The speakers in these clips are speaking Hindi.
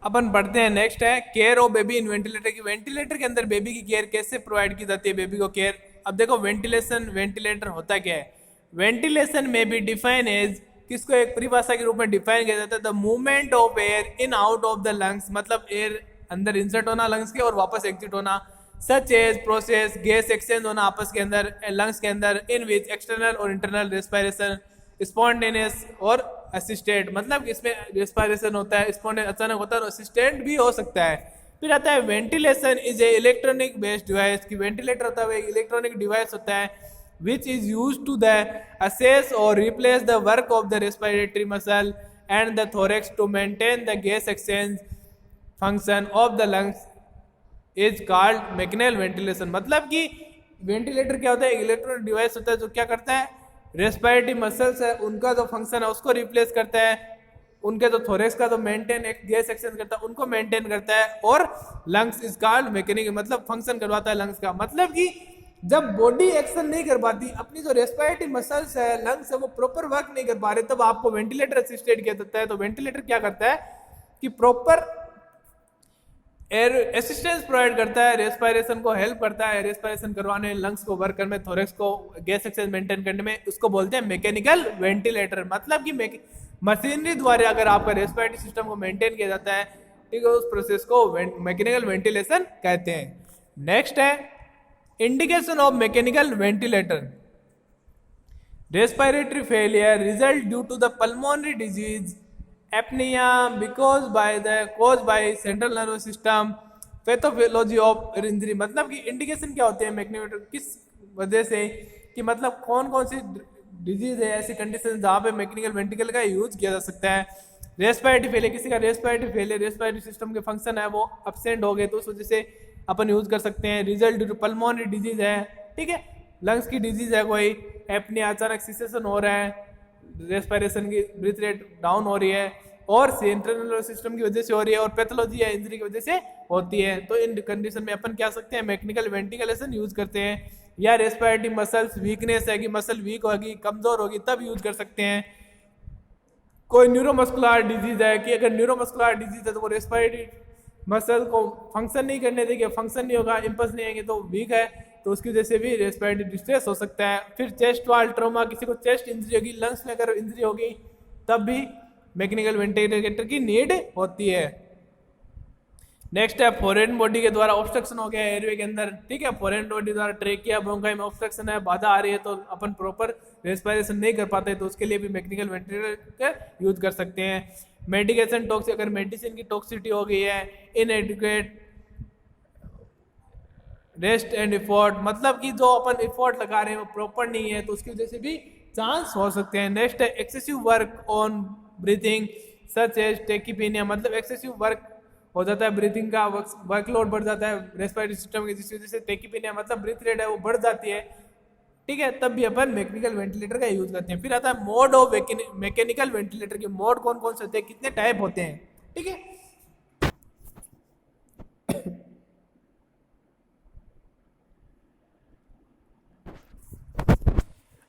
अपन पढ़ते हैं। नेक्स्ट है care of baby in ventilator की। वेंटिलेटर के अंदर बेबी की केयर कैसे प्रोवाइड की जाती है, बेबी को केयर। अब देखो वेंटिलेशन, वेंटिलेटर होता क्या है। वेंटिलेशन में भी डिफाइन एज, किसको एक परिभाषा के रूप में डिफाइन किया जाता है, the movement of air in out of the lungs, मतलब एयर अंदर इंसर्ट होना लंग्स के और वापस एग्जिट होना, such as process gas exchange होना आपस के अंदर लंग्स के अंदर, इन विच एक्सटर्नल और इंटरनल रेस्पिरेशन स्पॉन्टेनियस और असिस्टेड, मतलब इसमें रेस्पिरेशन होता है, स्पॉन्टेनियस अचानक होता है और असिस्टेंट भी हो सकता है। फिर आता है ventilation is a electronic based device, की वेंटिलेटर होता है एक इलेक्ट्रॉनिक डिवाइस होता है which is used to the assess or replace the work of the respiratory muscle and the thorax to maintain the gas exchange function of the lungs is called mechanical ventilation। मतलब कि वेंटिलेटर क्या होता है, इलेक्ट्रॉनिक डिवाइस होता है जो क्या करता है, रेस्पिरेटरी मसल्स है उनका जो फंक्शन है उसको रिप्लेस करता है, उनके जो थोरेक्स का जो मेंटेन एक गैस एक्सचेंज करता है उनको मेंटेन करता है, और लंग्स इज कॉल्ड मैकेनिकल, मतलब फंक्शन करवाता है लंग्स का। मतलब कि जब बॉडी एक्शन नहीं कर पाती, अपनी जो रेस्पिरेटरी मसल्स है लंग्स है वो प्रॉपर वर्क नहीं कर पा रहे, तब आपको वेंटिलेटर असिस्टेड किया जाता है। तो वेंटिलेटर क्या करता है कि प्रॉपर एयर असिस्टेंस प्रोवाइड करता है, रेस्पिरेशन को हेल्प करता है, रेस्पिरेशन करवाने, लंग्स को वर्क करने, थोरेक्स को गैस एक्सचेंज मेंटेन करने में, उसको बोलते हैं मैकेनिकल वेंटिलेटर। मतलब कि मशीनरी द्वारा अगर आपका रेस्पिरेटरी सिस्टम को मेंटेन किया जाता है, ठीक है, उस प्रोसेस को मैकेनिकल वेंटिलेशन कहते हैं। नेक्स्ट है indication of mechanical ventilator. Respiratory failure result due to the pulmonary disease apnoea because by central nervous system pathology of injury. मतलब कि इंडिकेशन क्या होते हैं मैकेनिकल किस वजह से, कि मतलब कौन कौन सी डिजीज है, ऐसी कंडीशन जहाँ पे मैकेनिकल वेंटिकल का यूज किया जा सकता है। रेस्पिरेटरी फेलियर, किसी का रेस्पिरेटरी फेलियर, रेस्पिरेटरी सिस्टम के फंक्शन है वो अपसेंट हो गए तो उस वजह से अपन यूज कर सकते हैं। Result due to pulmonary disease है, ठीक है, लंग्स की डिजीज है कोई, एपनिया अचानक सिसेशन हो रहा है, रेस्पिरेशन की ब्रीथ रेट डाउन हो रही है और सेंट्रल नर्वस सिस्टम की वजह से हो रही है, और पैथोलॉजी या इंजरी की वजह से होती है, तो इन कंडीशन में अपन क्या सकते हैं मैकेनिकल वेंटिलेशन यूज करते हैं। या रेस्पिरेटरी मसल्स वीकनेस है कि मसल वीक होगी, कमजोर होगी, तब यूज कर सकते हैं। कोई न्यूरोमस्कुलर डिजीज है कि अगर न्यूरोमस्कुलर डिजीज है तो वो रेस्पिरेटरी मसल को फंक्शन नहीं करने देंगे, फंक्शन नहीं होगा, इंपल्स नहीं आएंगे तो वीक है, तो उसकी वजह से भी रेस्पिरेटरी डिस्ट्रेस हो सकता है। फिर चेस्ट वाल ट्रॉमा, किसी को चेस्ट इंजरी होगी, लंग्स में अगर इंजरी होगी तब भी मैकेनिकल वेंटिलेटर की नीड होती है। नेक्स्ट है फॉरेन बॉडी के द्वारा ऑब्स्ट्रक्शन हो गया है एयरवे के अंदर, ठीक है, फॉरेन बॉडी द्वारा ट्रेकिया ब्रोंकाई में ऑब्स्ट्रक्शन है, बाधा आ रही है तो अपन प्रॉपर रेस्पिरेशन नहीं कर पाते, तो उसके लिए भी मैकेनिकल वेंटिलेटर यूज कर सकते हैं। मेडिकेशन टॉक्सिक, अगर मेडिसिन की टॉक्सिसिटी हो गई है, इनएडिक्वेट रेस्ट एंड इफोर्ट, मतलब कि जो अपन इफोर्ट लगा रहे हैं वो प्रॉपर नहीं है तो उसकी वजह से भी चांस हो सकते हैं। नेक्स्ट है excessive work on breathing such as tachypnea, मतलब एक्सेसिव वर्क हो जाता है, ब्रीथिंग का वर्कलोड बढ़ जाता है रेस्पिरेटरी सिस्टम की, जिसकी वजह से टेकीपीनिया मतलब ब्रीथ रेट है वो बढ़ जाती है, ठीक है, तब भी अपन मैकेनिकल वेंटिलेटर का यूज करते हैं। फिर आता है मोड ऑफ मैकेनिकल वेंटिलेटर के मोड कौन कौन से होते हैं, कितने टाइप होते हैं, ठीक है।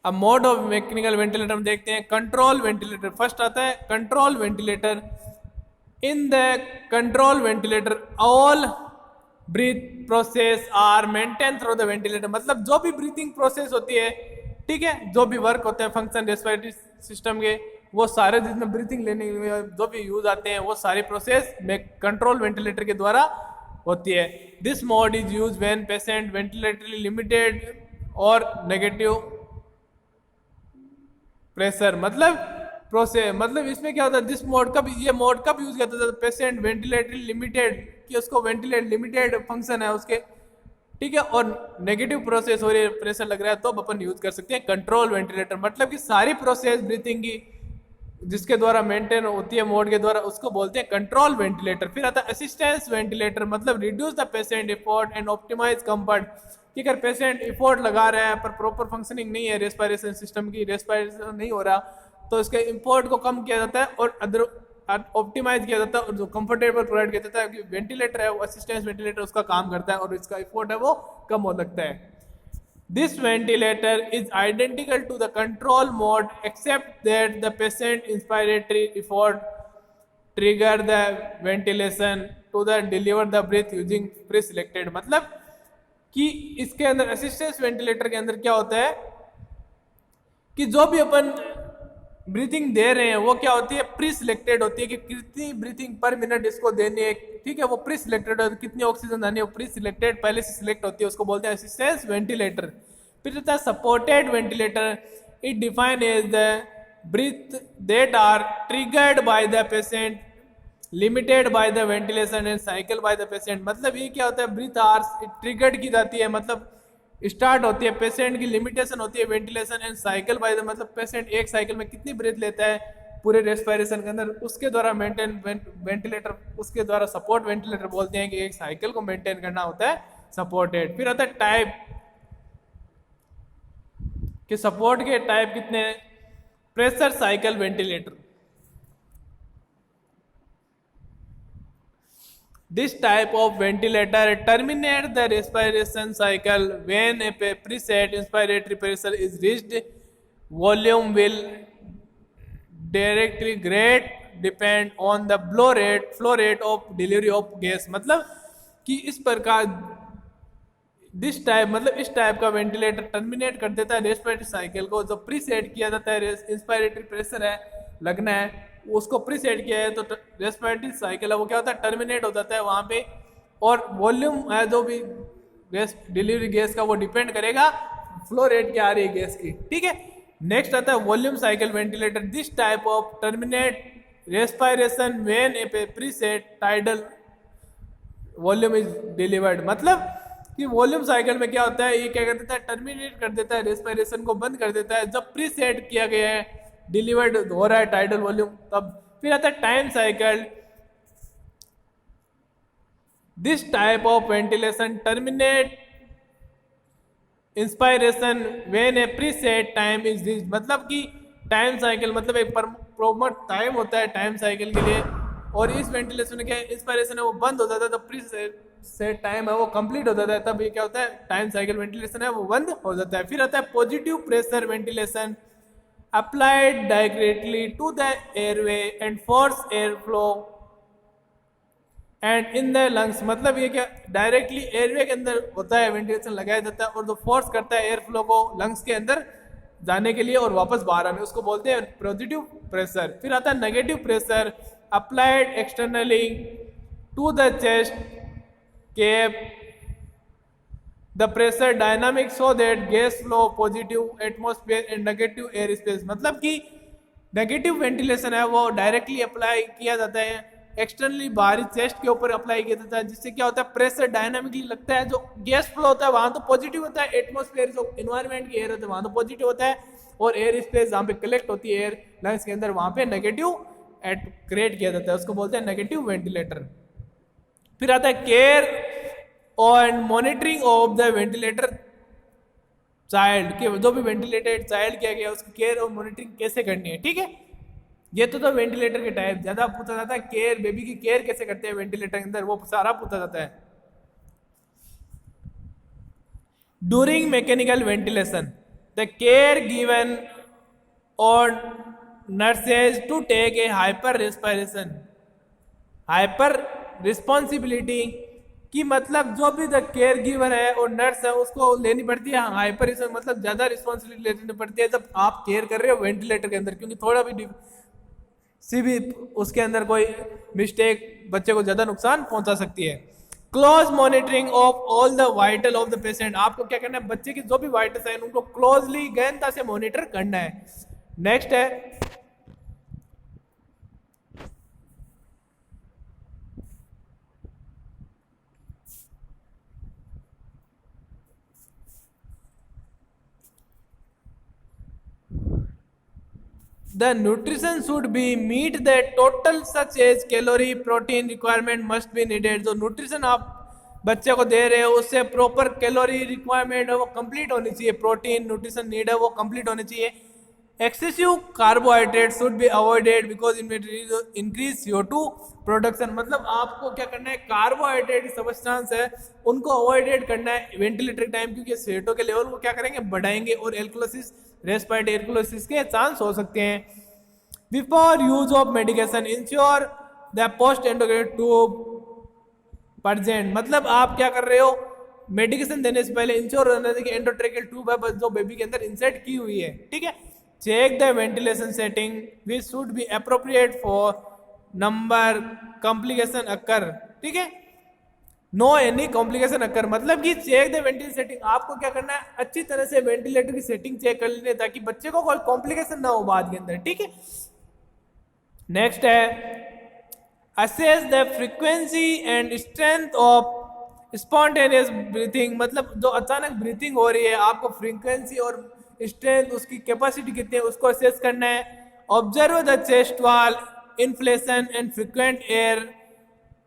अब मोड ऑफ मैकेनिकल वेंटिलेटर हम देखते हैं। कंट्रोल वेंटिलेटर फर्स्ट आता है, control ventilator. In the control ventilator all breath process are maintain through the ventilator, मतलब जो भी ब्रीथिंग प्रोसेस होती है, ठीक है, जो भी वर्क होते हैं फंक्शन रेस्पिरेटरी सिस्टम के, वो सारे जिसमें ब्रीथिंग लेने में जो भी यूज आते हैं वो सारी प्रोसेस कंट्रोल वेंटिलेटर के द्वारा होती है। This mode is use when patient ventilatory limited और नेगेटिव प्रेशर, मतलब प्रोसेस, मतलब इसमें क्या होता है, दिस मोड कब, ये मोड कब यूज करता है, पेशेंट वेंटिलेटरी लिमिटेड, कि उसको वेंटिलेट लिमिटेड फंक्शन है उसके, ठीक है, और नेगेटिव प्रोसेस हो रही है, प्रेशर लग रहा है, तो अपन यूज कर सकते हैं कंट्रोल वेंटिलेटर। मतलब कि सारी प्रोसेस ब्रीथिंग की जिसके द्वारा मेंटेन होती है मोड के द्वारा, उसको बोलते हैं कंट्रोल वेंटिलेटर। फिर आता है असिस्टेंस वेंटिलेटर, मतलब reduce the patient effort and optimise comfort, कि अगर पेशेंट एफर्ट लगा रहा है पर प्रॉपर फंक्शनिंग नहीं है रेस्पिरेशन सिस्टम की, रेस्पिरेशन नहीं हो रहा, तो इसके एफर्ट को कम किया जाता है और अदर ऑप्टिमाइज किया जाता है, और जो कंफर्टेबल प्रोवाइड किया जाता है कि वेंटिलेटर है वो असिस्टेंस वेंटिलेटर उसका काम करता है और इसका एफर्ट है वो कम हो सकता है। This ventilator is identical to the control mode except that the patient inspiratory effort trigger the ventilation to the deliver the breath using pre-selected। मतलब कि इसके अंदर असिस्टेंस वेंटिलेटर के अंदर क्या होता है कि जो भी अपन ब्रीथिंग दे रहे हैं वो क्या होती है, प्री सिलेक्टेड होती है कि कितनी ब्रीथिंग पर मिनट इसको देनी है, ठीक है, वो प्री सिलेक्टेड होती है, कितनी ऑक्सीजन आनी है वो प्री सिलेक्टेड पहले से सिलेक्ट होती है, उसको बोलते हैं असिस्टेंस वेंटिलेटर। फिर होता है supported ventilator, it define as the breath that are triggered by the patient limited by the ventilation and cycle by the patient. मतलब ये क्या होता है, ब्रीथ आवर्स ट्रिगर्ड की जाती है, मतलब स्टार्ट होती है, पेशेंट की लिमिटेशन होती है ventilation and cycle by the, मतलब पेशेंट एक साइकिल में कितनी ब्रेथ लेता है पूरे रेस्पिरेशन के अंदर, उसके द्वारा मेंटेन वेंटिलेटर, उसके द्वारा सपोर्ट वेंटिलेटर बोलते हैं कि एक साइकिल को मेंटेन करना होता है सपोर्टेड। फिर आता है टाइप कि सपोर्ट के टाइप कितने, pressure cycle ventilator. This type of ventilator terminates the respiration cycle when a preset inspiratory pressure is reached. Volume will directly grade depend on the flow rate of delivery of gas। मतलब कि इस प्रकार दिस टाइप, मतलब इस टाइप का वेंटिलेटर टर्मिनेट कर देता है रेस्पिरेटरी साइकिल को, जो प्री सेट किया जाता है इंस्पायरेटरी प्रेशर है लगना है उसको प्री सेट किया है तो रेस्पिरेटरी साइकिल है वो क्या होता है टर्मिनेट हो जाता है वहां पे, और वॉल्यूम है जो भी गैस डिलीवरी गैस का वो डिपेंड करेगा फ्लो रेट क्या आ रही है गैस की, ठीक है। नेक्स्ट आता है volume cycle ventilator, this type of terminate respiration when A pre set tidal volume is delivered. मतलब कि वॉल्यूम साइकिल में क्या होता है, ये क्या कर देता है टर्मिनेट कर देता है रेस्पिरेशन को बंद कर देता है जब प्री सेट किया गया है डिलीवर्ड हो रहा है टाइडल वॉल्यूम तब। फिर आता है time cycle, this type of ventilation terminate inspiration when A preset time is reached. मतलब कि टाइम साइकिल मतलब एक प्रॉपर टाइम होता है टाइम साइकिल के लिए, और इस वेंटिलेशन में क्या इंस्पायरेशन है वो बंद हो जाता है, तब प्री सेट टाइम है वो कंप्लीट हो जाता है, तब ये क्या होता है टाइम साइकिल वेंटिलेशन है वो बंद हो जाता है। फिर आता है positive pressure ventilation, applied directly to the airway and force airflow and in the lungs। मतलब ये क्या डायरेक्टली एयरवे के अंदर होता है वेंटिलेशन लगाया जाता है और जो फोर्स करता है एयर फ्लो को लंग्स के अंदर जाने के लिए और वापस बाहर आने, उसको बोलते हैं पॉजिटिव प्रेशर। फिर आता है negative pressure, applied externally to the chest cap the pressure dynamic so that gas flow positive atmosphere and negative air space। मतलब कि नेगेटिव वेंटिलेशन है वो डायरेक्टली अप्लाई किया जाता है एक्सटर्नली बाहरी चेस्ट के ऊपर अप्लाई किया जाता है, जिससे क्या होता है प्रेशर डायनामिकली लगता है, जो गैस फ्लो होता है वहां तो पॉजिटिव होता है, एटमॉस्फेयर जो इन्वायरमेंट की एयर होता है वहां तो पॉजिटिव होता है, और एयर स्पेस जहाँ पे कलेक्ट होती है एयर लंग्स के अंदर वहां पे नेगेटिव क्रिएट किया जाता है, उसको बोलते हैं नेगेटिव वेंटिलेटर। फिर आता है केयर और monitoring of the ventilator child, के जो भी वेंटिलेटेड चाइल्ड किया गया उसकी केयर और मॉनिटरिंग कैसे करनी है, ठीक है। ये तो वेंटिलेटर के टाइप, ज्यादा पूछा जाता है केयर, बेबी की केयर कैसे करते हैं वेंटिलेटर के अंदर वो सारा पूछा जाता है। During mechanical ventilation the care given और nurses to take a hyper respiration, hyper responsibility कि मतलब जो भी द केयर गिवर है और नर्स है उसको लेनी पड़ती है हाइपर, मतलब ज्यादा रिस्पॉन्सिबिलिटी लेनी पड़ती है जब आप केयर कर रहे हो वेंटिलेटर के अंदर, क्योंकि थोड़ा भी उसके अंदर कोई मिस्टेक बच्चे को ज्यादा नुकसान पहुंचा सकती है। Close monitoring of all the vital of the patient, आपको क्या करना है बच्चे की जो भी वाइटल्स है उनको क्लोजली गहनता से मॉनिटर करना है। नेक्स्ट है the nutrition should be meet the total such as calorie protein requirement must be needed। जो न्यूट्रिशन आप बच्चे को दे रहे हो उससे प्रॉपर कैलोरी रिक्वायरमेंट है वो कंप्लीट होनी चाहिए, प्रोटीन न्यूट्रिशन नीड है वो कंप्लीट होनी चाहिए। Excessive carbohydrate should be avoided because इनमें इंक्रीज CO2 प्रोडक्शन। मतलब आपको क्या करना है कार्बोहाइड्रेट सब्सटेंस है उनको अवॉइडेड करना है वेंटिलेटर टाइम, क्योंकि CO2 के लेवल को क्या करेंगे बढ़ाएंगे और एल्कोलिसिस रेस्पिरेटरी एल्कोलिसिस के चांस हो सकते हैं। Before use of medication ensure the post endocrine tube present, मतलब आप क्या कर रहे हो, मेडिकेशन देने से पहले इंश्योर रहना चाहिए कि एंडोट्रेकियल ट्यूब है बस जो बेबी के अंदर इंसर्ट की हुई है, ठीक है। Check the ventilation setting which should be appropriate for number complication occur, ठीक है। नो एनी कॉम्प्लिकेशन अकर, मतलब कि चेक द वेंटिलेशन सेटिंग, आपको क्या करना है, अच्छी तरह से वेंटिलेटर की सेटिंग चेक कर लेनी है ताकि बच्चे को कोई कॉम्प्लिकेशन ना हो बाद के अंदर, ठीक है। नेक्स्ट है assess the frequency and strength of spontaneous breathing, मतलब जो अचानक ब्रीथिंग हो रही है आपको फ्रीक्वेंसी और स्ट्रेंथ, उसकी कैपेसिटी कितनी है उसको असेस करना है। Observe the chest wall inflation and frequent air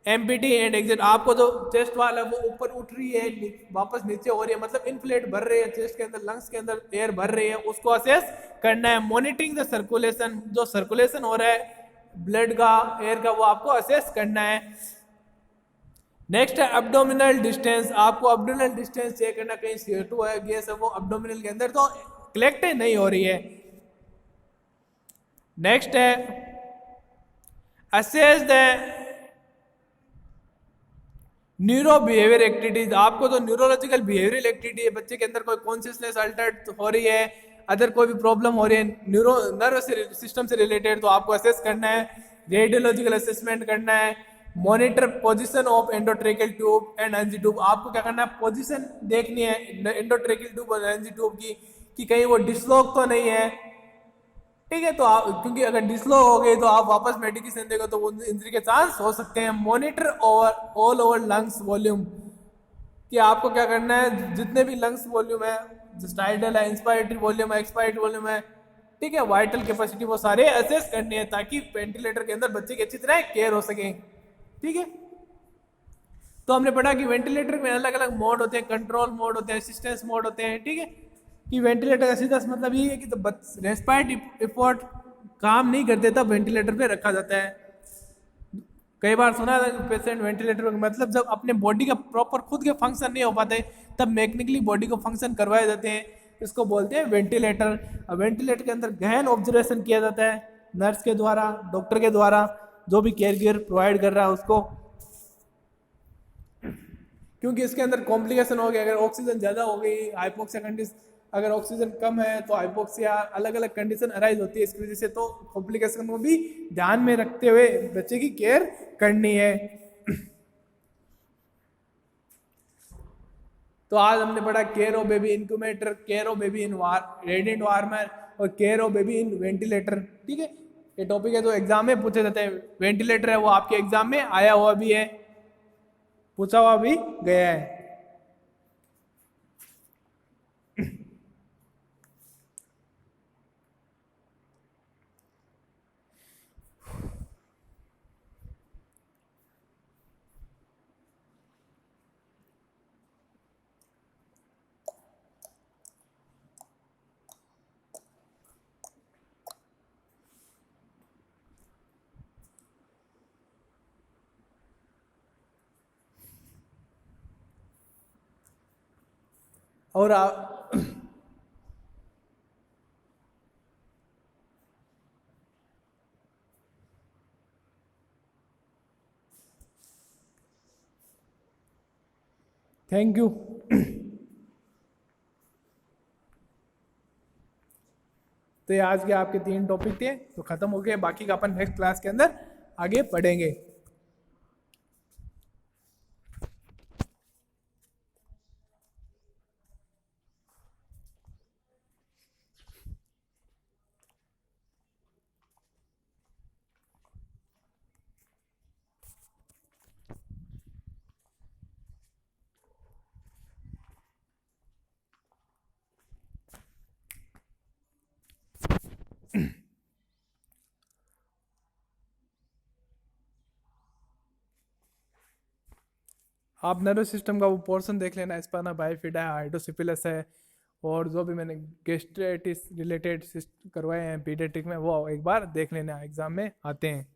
empty and exit, आपको जो चेस्ट वाल है वो ऊपर उठ रही है वापस नीचे हो रही है, मतलब इनफ्लेट भर रही है चेस्ट के अंदर, लंग्स के अंदर एयर भर रही है, उसको असेस करना है। मॉनिटरिंग द सर्कुलेशन, जो सर्कुलेशन हो रहा है ब्लड का एयर का वो आपको असेस करना है। नेक्स्ट है एब्डोमिनल डिस्टेंस, आपको एब्डोमिनल डिस्टेंस चेक करना, कहीं CO2 है गैस है वो एब्डोमिनल के अंदर तो कलेक्ट नहीं हो रही है। नेक्स्ट है assess the neuro behaviour activities, आपको तो न्यूरोलॉजिकल बिहेवियरल एक्टिविटी है, बच्चे के अंदर कोई कॉन्शियसनेस अल्टर्ड हो रही है, अदर कोई भी प्रॉब्लम हो रही है न्यूरो नर्व सिस्टम से रिलेटेड तो आपको असेस करना है। रेडियोलॉजिकल असेसमेंट करना है। Monitor position of endotracheal tube and NG tube, आपको क्या करना है, पोजीशन देखनी है एंडोट्रेकियल ट्यूब और एनजी ट्यूब की कि कहीं वो डिसलॉक तो नहीं है, ठीक है। तो आप क्योंकि अगर डिसलॉक हो गई तो आप वापस मेडिकेशन देगा तो वो इंजरी के चांस हो सकते हैं। Monitor all over lungs volume, कि आपको क्या करना है जितने भी लंग्स वॉल्यूम है, स्टाइडल है, इंस्पायरेटरी वॉल्यूम है, एक्सपायरेटरी वॉल्यूम है, ठीक है, वाइटल कैपेसिटी, वो सारे असेस करने हैं ताकि वेंटिलेटर के अंदर बच्चे की अच्छी तरह केयर हो सके, ठीक है। तो हमने पढ़ा कि वेंटिलेटर में अलग अलग मोड होते हैं, कंट्रोल मोड होते हैं, असिस्टेंस मोड होते हैं, ठीक है। कि वेंटिलेटर का सीधा मतलब ये है कि तो रेस्पायरेटरी एफर्ट काम नहीं करते तब वेंटिलेटर पे रखा जाता है। कई बार सुना है पेशेंट वेंटिलेटर पे, मतलब जब अपने बॉडी का प्रॉपर खुद के फंक्शन नहीं हो पाते तब मैकेनिकली बॉडी को फंक्शन करवाए जाते हैं, इसको बोलते हैं वेंटिलेटर। अब वेंटिलेटर के अंदर गहन ऑब्जर्वेशन किया जाता है नर्स के द्वारा, डॉक्टर के द्वारा, जो भी केयर गियर प्रोवाइड कर रहा है उसको, क्योंकि इसके अंदर कॉम्प्लिकेशन हो गया, अगर ऑक्सीजन ज़्यादा हो गई, हाइपोक्सिया कंडीशन, अगर ऑक्सीजन कम है तो हाइपोक्सिया, अलग अलग कंडीशन अराइज होती है इसकी वजह से, तो कॉम्प्लिकेशन को भी ध्यान में रखते हुए बच्चे की केयर करनी है। तो आज हमने पढ़ा care of baby incubator, care of baby in radiant warmer और care of baby in ventilator, ठीक है। ये टॉपिक है जो एग्जाम में पूछे जाते हैं। वेंटिलेटर है वो आपके एग्जाम में आया हुआ भी है, पूछा हुआ भी गया है। और थैंक यू। तो ये आज के आपके 3 टॉपिक थे तो खत्म हो गए, बाकी का अपन नेक्स्ट क्लास के अंदर आगे पढ़ेंगे। आप नर्वस सिस्टम का वो पोर्शन देख लेना, स्पाइना बाइफिडा है, हाइड्रोसिफिलस है, और जो भी मैंने गेस्ट्राइटिस रिलेटेड करवाए हैं पीडियाट्रिक में वो एक बार देख लेना, एग्जाम में आते हैं।